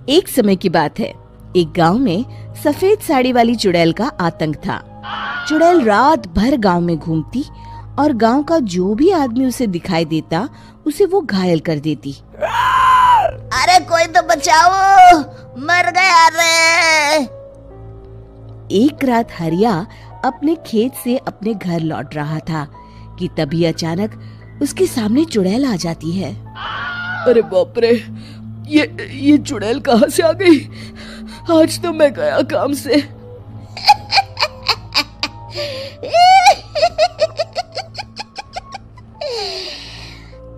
एक समय की बात है। एक गांव में सफेद साड़ी वाली चुड़ैल का आतंक था। चुड़ैल रात भर गांव में घूमती और गांव का जो भी आदमी उसे दिखाई देता उसे वो घायल कर देती। अरे कोई तो बचाओ, मर गया रे। एक रात हरिया अपने खेत से अपने घर लौट रहा था कि तभी अचानक उसके सामने चुड़ैल आ जाती है। अरे बाप रे, ये चुड़ैल कहाँ से आ गई? आज तो मैं गया काम से।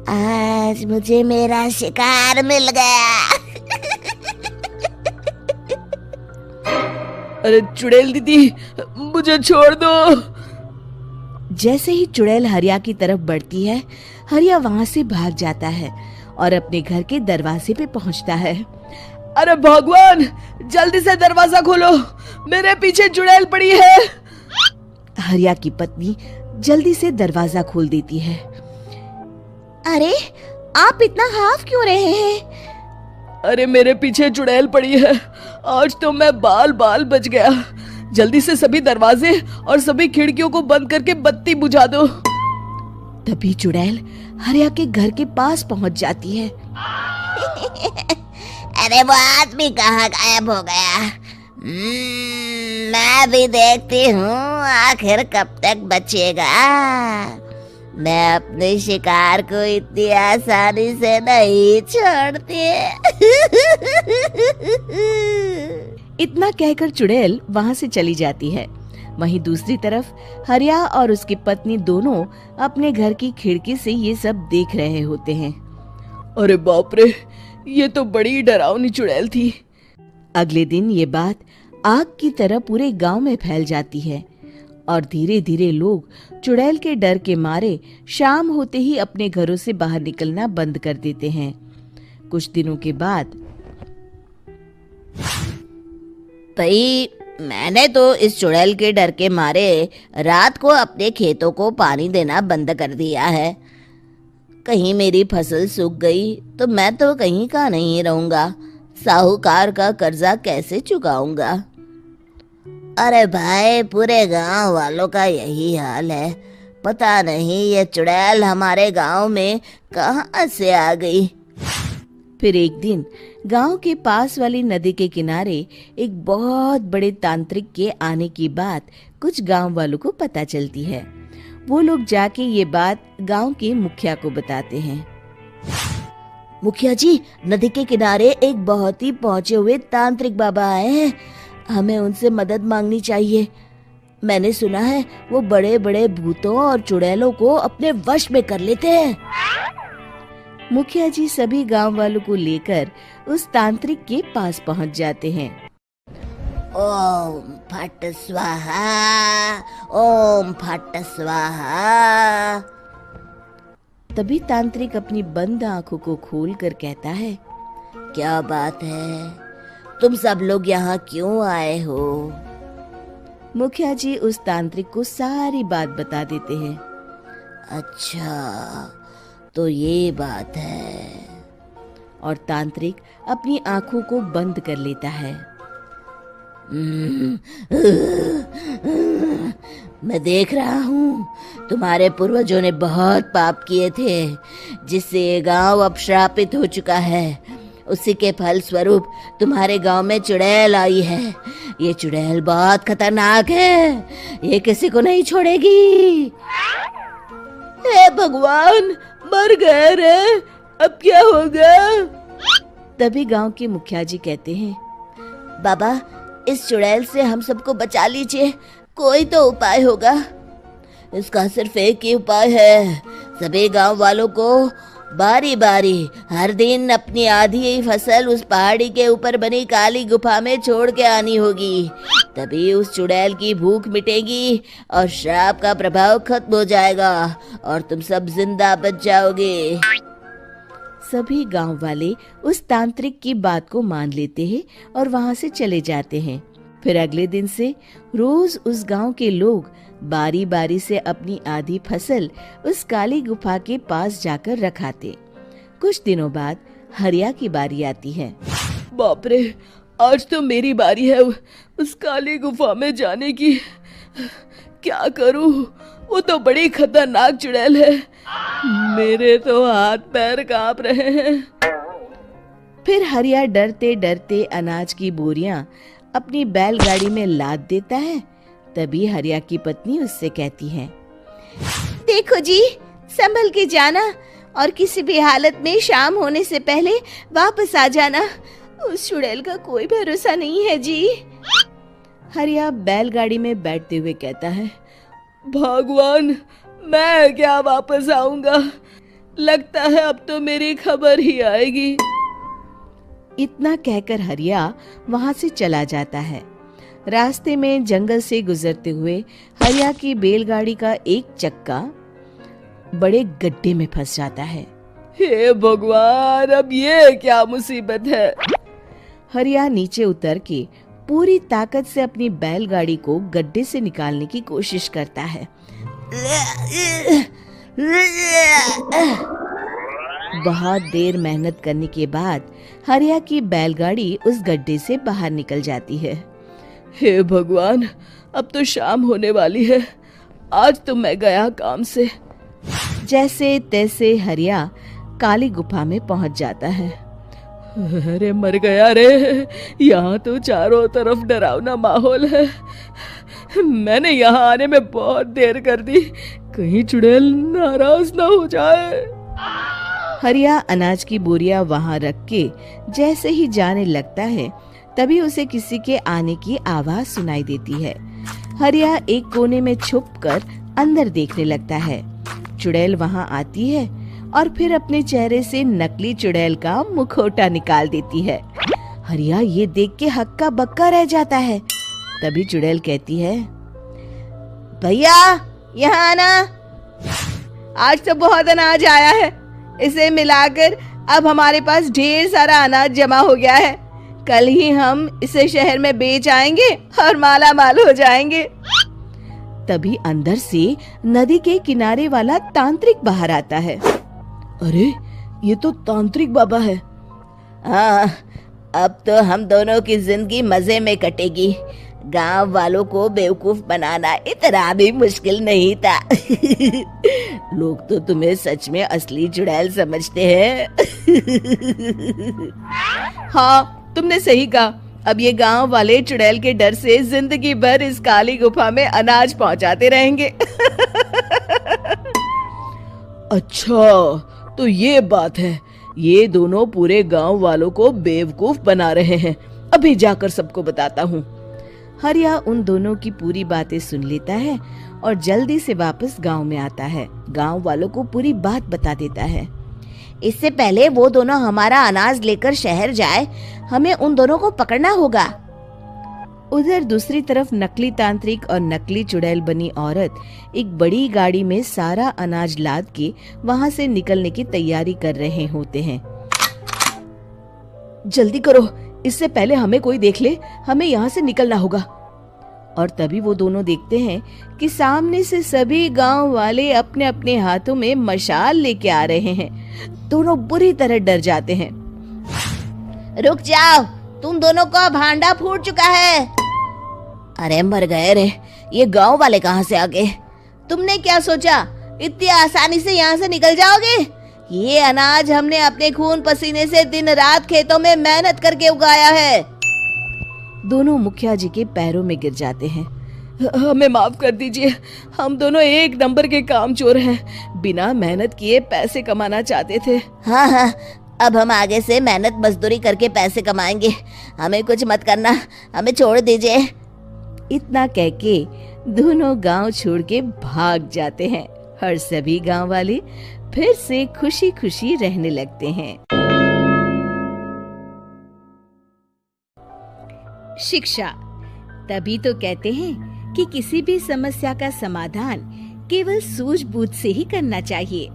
आज मुझे मेरा शिकार मिल गया। अरे चुड़ैल दीदी, मुझे छोड़ दो। जैसे ही चुड़ैल हरिया की तरफ बढ़ती है, हरिया वहाँ से भाग जाता है और अपने घर के दरवाजे पे पहुँचता है। अरे भगवान, जल्दी से दरवाजा खोलो, मेरे पीछे चुड़ैल पड़ी है। हरिया की पत्नी जल्दी से दरवाजा खोल देती है। अरे आप इतना हाफ क्यों रहे हैं? अरे मेरे पीछे चुड़ैल पड़ी है, आज तो मैं बाल बाल बच गया। जल्दी से सभी दरवाजे और सभी खिड़कियों को बंद करके बत्ती बुझा दो। तभी चुड़ैल हरिया के घर के पास पहुंच जाती है। अरे वो आदमी कहाँ गायब हो गया? मैं भी देखती हूँ आखिर कब तक बचेगा। मैं अपने शिकार को इतनी आसानी से नहीं छोड़ती। इतना कहकर चुड़ैल वहां से चली जाती है। वहीं दूसरी तरफ हरिया और उसकी पत्नी दोनों अपने घर की खिड़की से ये सब देख रहे होते हैं। अरे बाप रे, ये तो बड़ी डरावनी चुड़ैल थी। अगले दिन ये बात आग की तरह पूरे गांव में फैल जाती है और धीरे धीरे लोग चुड़ैल के डर के मारे शाम होते ही अपने घरों से बाहर निकलना बंद कर देते हैं। कुछ दिनों के बाद भाई, मैंने तो इस चुड़ैल के डर के मारे रात को अपने खेतों को पानी देना बंद कर दिया है। कहीं मेरी फसल सूख गई तो मैं तो कहीं का नहीं रहूंगा। साहूकार का कर्जा कैसे चुकाऊंगा? अरे भाई, पूरे गांव वालों का यही हाल है। पता नहीं ये चुड़ैल हमारे गांव में कहां से आ गई। फिर एक दिन गांव के पास वाली नदी के किनारे एक बहुत बड़े तांत्रिक के आने की बात कुछ गांव वालों को पता चलती है। वो लोग जाके ये बात गांव के मुखिया को बताते हैं। मुखिया जी, नदी के किनारे एक बहुत ही पहुंचे हुए तांत्रिक बाबा आए हैं। हमें उनसे मदद मांगनी चाहिए। मैंने सुना है वो बड़े बड़े भूतों और चुड़ैलों को अपने वश में कर लेते हैं। मुखिया जी सभी गांव वालों को लेकर उस तांत्रिक के पास पहुंच जाते हैं। ओम फट स्वाहा, ओम फट स्वाहा। तभी तांत्रिक अपनी बंद आंखों को खोलकर कहता है, क्या बात है? तुम सब लोग यहाँ क्यों आए हो? मुखिया जी उस तांत्रिक को सारी बात बता देते हैं। अच्छा, तो ये बात है। और तांत्रिक अपनी आंखों को बंद कर लेता है। मैं देख रहा हूँ तुम्हारे पूर्वजों ने बहुत पाप किए थे, जिससे ये गांव अब श्रापित हो चुका है। उसी के फल स्वरूप तुम्हारे गांव में चुड़ैल आई है। ये चुड़ैल बहुत खतरनाक है, ये किसी को नहीं छोड़ेगी। हे भगवान, मर गए रे, अब क्या होगा? तभी गांव के मुखिया जी कहते हैं, बाबा, इस चुड़ैल से हम सबको बचा लीजिए। कोई तो उपाय होगा। इसका सिर्फ एक ही उपाय है। सभी गांव वालों को बारी बारी हर दिन अपनी आधी फसल उस पहाड़ी के ऊपर बनी काली गुफा में छोड़ के आनी होगी। तभी उस चुड़ैल की भूख मिटेगी और श्राप का प्रभाव खत्म हो जाएगा और तुम सब जिंदा बच जाओगे। सभी गांव वाले उस तांत्रिक की बात को मान लेते हैं और वहां से चले जाते हैं। फिर अगले दिन से रोज उस गांव के लोग बारी बारी से अपनी आधी फसल उस काली गुफा के पास जाकर रखाते। कुछ दिनों बाद हरिया की बारी आती है। बाप रे, आज तो मेरी बारी है उस काली गुफा में जाने की। क्या करूं? वो तो बड़ी खतरनाक चुड़ैल है। मेरे तो हाथ पैर कांप रहे हैं। फिर हरिया डरते डरते अनाज की बोरियां अपनी बैलगाड़ी में लाद देता है। तभी हरिया की पत्नी उससे कहती है, देखो जी, संभल के जाना और किसी भी हालत में शाम होने से पहले वापस आ जाना। उस चुड़ैल का कोई भरोसा नहीं है जी। हरिया बैलगाड़ी में बैठते हुए कहता है, भगवान, मैं क्या वापस आऊंगा? लगता है अब तो मेरी खबर ही आएगी। इतना कहकर हरिया वहां से चला जाता है। रास्ते में जंगल से गुजरते हुए हरिया की बैलगाड़ी का एक चक्का बड़े गड्ढे में फंस जाता है। हे भगवान, अब ये क्या मुसीबत है? हरिया नीचे उतर के पूरी ताकत से अपनी बैलगाड़ी को गड्ढे से निकालने की कोशिश करता है। बहुत देर मेहनत करने के बाद हरिया की बैलगाड़ी उस गड्ढे से बाहर निकल जाती है। हे भगवान, अब तो शाम होने वाली है। आज तो मैं गया काम से। जैसे तैसे हरिया काली गुफा में पहुंच जाता है। अरे मर गया रे, यहाँ तो चारों तरफ डरावना माहौल है। मैंने यहाँ आने में बहुत देर कर दी, कहीं चुड़ैल नाराज ना हो जाए। हरिया अनाज की बोरियां वहां रख के जैसे ही जाने लगता है, तभी उसे किसी के आने की आवाज सुनाई देती है। हरिया एक कोने में छुपकर अंदर देखने लगता है। चुड़ैल वहां आती है और फिर अपने चेहरे से नकली चुड़ैल का मुखौटा निकाल देती है। हरिया ये देख के हक्का बक्का रह जाता है। तभी चुड़ैल कहती है, भैया यहाँ आना, आज तो बहुत अनाज आया है। इसे मिलाकर अब हमारे पास ढेर सारा अनाज जमा हो गया है। कल ही हम इसे शहर में बेच आएंगे और माला माल हो जाएंगे। तभी अंदर से नदी के किनारे वाला तांत्रिक बाहर आता है। अरे, ये तो तांत्रिक बाबा है। हाँ, अब तो हम दोनों की जिंदगी मजे में कटेगी। गांव वालों को बेवकूफ बनाना इतना भी मुश्किल नहीं था। लोग तो तुम्हें सच में असली चुड़ैल समझते हैं। हाँ, तुमने सही कहा। अब ये गांव वाले चुड़ैल के डर से जिंदगी भर इस काली गुफा में अनाज पहुंचाते रहेंगे। अच्छा, तो ये बात है। ये दोनों पूरे गांव वालों को बेवकूफ बना रहे हैं। अभी जाकर सबको बताता हूँ। हरिया उन दोनों की पूरी बातें सुन लेता है और जल्दी से वापस गांव में आता है। गांव वालों को पूरी बात बता देता है। इससे पहले वो दोनों हमारा अनाज लेकर शहर जाए, हमें उन दोनों को पकड़ना होगा। उधर दूसरी तरफ नकली तांत्रिक और नकली चुड़ैल बनी औरत एक बड़ी गाड़ी में सारा अनाज लाद के वहां से निकलने की तैयारी कर रहे होते हैं। जल्दी करो, इससे पहले हमें कोई देख ले। हमें यहाँ से निकलना होगा। और तभी वो दोनों देखते हैं कि सामने से सभी गांव वाले अपने अपने हाथों में मशाल लेके आ रहे हैं। दोनों बुरी तरह डर जाते हैं। रुक जाओ, तुम दोनों का भांडा फूट चुका है। अरे मर गए रे, ये गांव वाले कहाँ से आ गए? तुमने क्या सोचा इतनी आसानी से यहाँ से निकल जाओगे? ये अनाज हमने अपने खून पसीने से दिन रात खेतों में मेहनत करके उगाया है। दोनों मुखिया जी के पैरों में गिर जाते हैं। हमें माफ कर दीजिए, हम दोनों एक नंबर के कामचोर हैं। बिना मेहनत किए पैसे कमाना चाहते थे। हाँ हाँ, अब हम आगे से मेहनत मजदूरी करके पैसे कमाएंगे। हमें कुछ मत करना, हमें छोड़ दीजिए। इतना कह के दोनों गांव छोड़ के भाग जाते हैं और सभी गांव वाले फिर से खुशी खुशी रहने लगते हैं। शिक्षा, तभी तो कहते हैं कि किसी भी समस्या का समाधान केवल सूझबूझ से ही करना चाहिए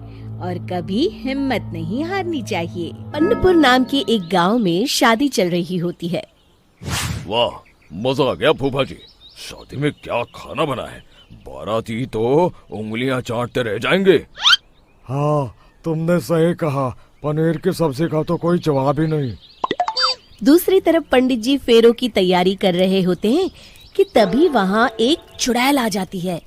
और कभी हिम्मत नहीं हारनी चाहिए। अन्नपुर नाम के एक गांव में शादी चल रही होती है। वाह, मजा आ गया फूफा जी। शादी में क्या खाना बना है? बाराती तो उंगलियां चाटते रह जाएंगे। हाँ, तुमने सही कहा। पनीर की सब्जी का तो कोई जवाब ही नहीं। दूसरी तरफ पंडित जी फेरों की तैयारी कर रहे होते हैं कि तभी वहां एक चुड़ैल आ जाती है।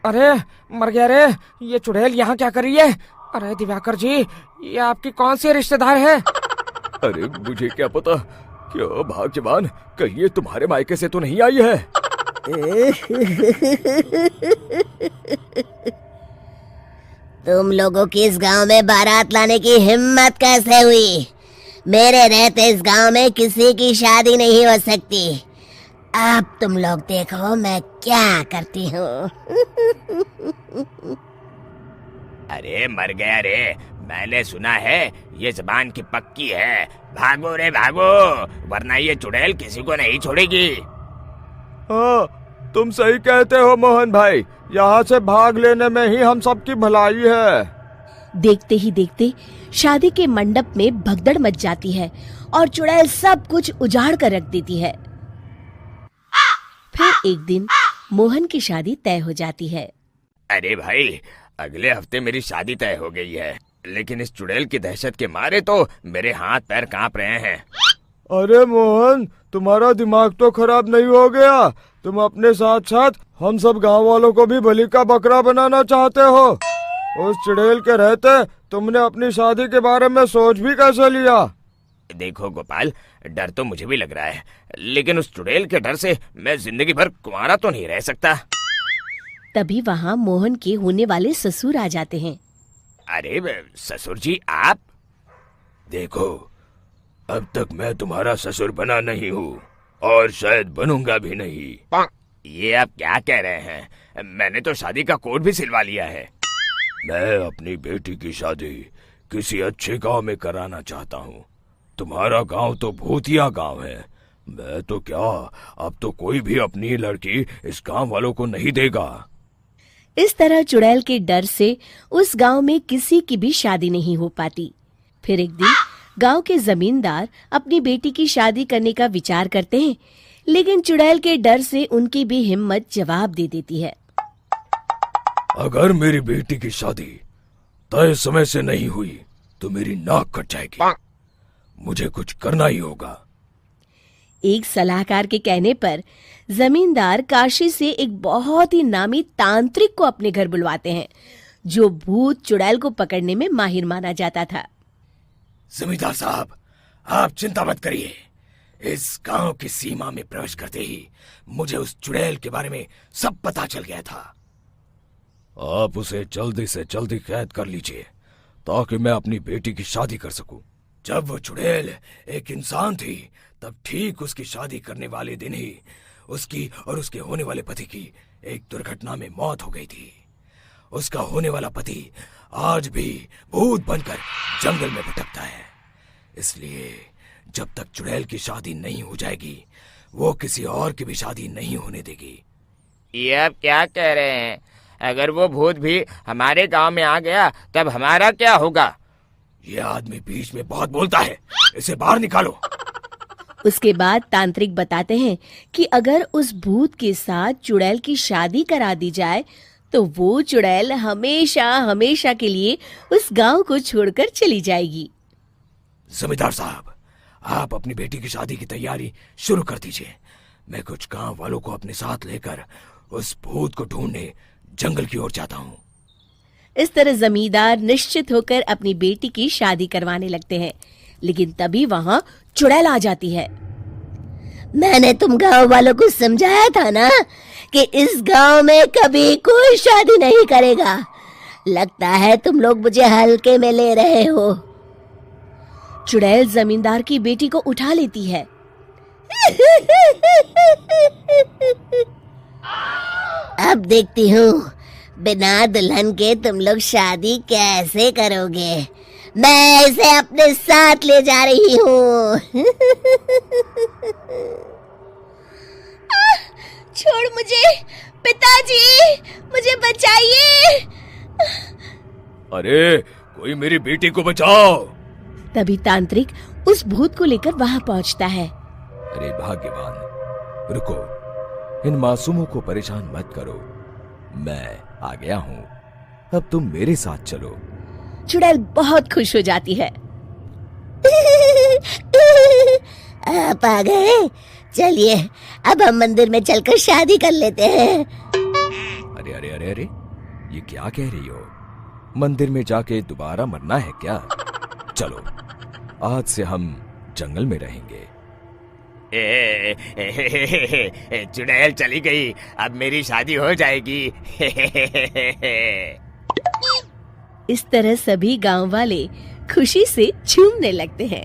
अरे मर गया रे, ये चुड़ैल यहाँ क्या कर रही है? अरे दिवाकर जी, ये आपकी कौन सी रिश्तेदार है? अरे मुझे क्या पता, क्यों भाग्यवान, कहीं ये तुम्हारे मायके से तो नहीं आई है? तुम लोगों की इस गांव में बारात लाने की हिम्मत कैसे हुई? मेरे रहते इस गांव में किसी की शादी नहीं हो सकती। अब तुम लोग देखो मैं क्या करती हूँ। अरे मर गया रे, मैंने सुना है ये जबान की पक्की है। भागो रे भागो, वरना ये चुड़ैल किसी को नहीं छोड़ेगी। हाँ, तुम सही कहते हो मोहन भाई, यहाँ से भाग लेने में ही हम सबकी भलाई है। देखते ही देखते शादी के मंडप में भगदड़ मच जाती है और चुड़ैल सब कुछ उजाड़ कर रख देती है। फिर एक दिन मोहन की शादी तय हो जाती है। अरे भाई, अगले हफ्ते मेरी शादी तय हो गई है, लेकिन इस चुड़ैल की दहशत के मारे तो मेरे हाथ पैर कांप रहे हैं। अरे मोहन, तुम्हारा दिमाग तो खराब नहीं हो गया? तुम अपने साथ साथ हम सब गांव वालों को भी बलि का बकरा बनाना चाहते हो? उस चुड़ैल के रहते तुमने अपनी शादी के बारे में सोच भी कैसे लिया? देखो गोपाल, डर तो मुझे भी लग रहा है, लेकिन उस चुड़ैल के डर से मैं जिंदगी भर कुंवारा तो नहीं रह सकता। तभी वहाँ मोहन के होने वाले ससुर आ जाते हैं। अरे ससुर जी, आप? देखो, अब तक मैं तुम्हारा ससुर बना नहीं हूँ और शायद बनूंगा भी नहीं। ये आप क्या कह रहे हैं? मैंने तो शादी का कोड भी सिलवा लिया है। मैं अपनी बेटी की शादी किसी अच्छे गांव में कराना चाहता हूँ। तुम्हारा गांव तो भूतिया गांव है। मैं तो क्या, अब तो कोई भी अपनी लड़की इस गांव वालों को नहीं देगा। इस तरह चुड़ैल के डर से उस गांव में किसी की भी शादी नहीं हो पाती। फिर एक दिन गांव के जमींदार अपनी बेटी की शादी करने का विचार करते हैं, लेकिन चुड़ैल के डर से उनकी भी हिम्मत जवाब दे देती है। अगर मेरी बेटी की शादी तय समय से नहीं हुई तो मेरी नाक कट जाएगी। मुझे कुछ करना ही होगा। एक सलाहकार के कहने पर जमींदार काशी से एक बहुत ही नामी तांत्रिक को अपने घर बुलवाते हैं, जो भूत चुड़ैल को पकड़ने में माहिर माना जाता था। जमींदार साहब, आप चिंता मत करिए। इस गांव की सीमा में प्रवेश करते ही मुझे उस चुड़ैल के बारे में सब पता चल गया था। आप उसे जल्दी से जल्दी कैद कर लीजिए ताकि मैं अपनी बेटी की शादी कर सकूं। जब वो चुड़ैल एक इंसान थी, तब ठीक उसकी शादी करने वाले दिन ही उसकी और उसके होने वाले पति की एक दुर्घटना में मौत हो गई थी। उसका होने वाला पति आज भी भूत बनकर जंगल में भटकता है। इसलिए जब तक चुड़ैल की शादी नहीं हो जाएगी, वो किसी और की भी शादी नहीं होने देगी। ये आप क्या कह रहे हैं? अगर वो भूत भी हमारे गांव में आ गया तब हमारा क्या होगा? ये आदमी बीच में बहुत बोलता है, इसे बाहर निकालो। उसके बाद तांत्रिक बताते हैं कि अगर उस भूत के साथ चुड़ैल की शादी करा दी जाए तो वो चुड़ैल हमेशा हमेशा के लिए उस गांव को छोड़कर चली जाएगी। जमींदार साहब, आप अपनी बेटी की शादी की तैयारी शुरू कर दीजिए। मैं कुछ गांव वालों को अपने साथ लेकर उस भूत को ढूंढने जंगल की ओर जाता हूँ। इस तरह जमींदार निश्चित होकर अपनी बेटी की शादी करवाने लगते हैं, लेकिन तभी वहाँ चुड़ैल आ जाती है। मैंने तुम गांव वालों को समझाया था ना कि इस गांव में कभी कोई शादी नहीं करेगा। लगता है तुम लोग मुझे हल्के में ले रहे हो। चुड़ैल जमींदार की बेटी को उठा लेती है। अब देखती हूँ बिना दुल्हन के तुम लोग शादी कैसे करोगे। मैं इसे अपने साथ ले जा रही हूँ। छोड़ मुझे, पिताजी, मुझे बचाइए। अरे कोई मेरी बेटी को बचाओ। तभी तांत्रिक उस भूत को लेकर वहां पहुंचता है। अरे भाग्यवान, रुको, इन मासूमों को परेशान मत करो। मैं आ गया हूँ, अब तुम मेरे साथ चलो। चुड़ैल बहुत खुश हो जाती है। आप आ गए, चलिए अब हम मंदिर में चलकर शादी कर लेते हैं। अरे अरे अरे अरे, ये क्या कह रही हो? मंदिर में जाके दोबारा मरना है क्या? चलो, आज से हम जंगल में रहेंगे। चुड़ैल चली गई, अब मेरी शादी हो जाएगी। इस तरह सभी गांव वाले खुशी से झूमने लगते हैं।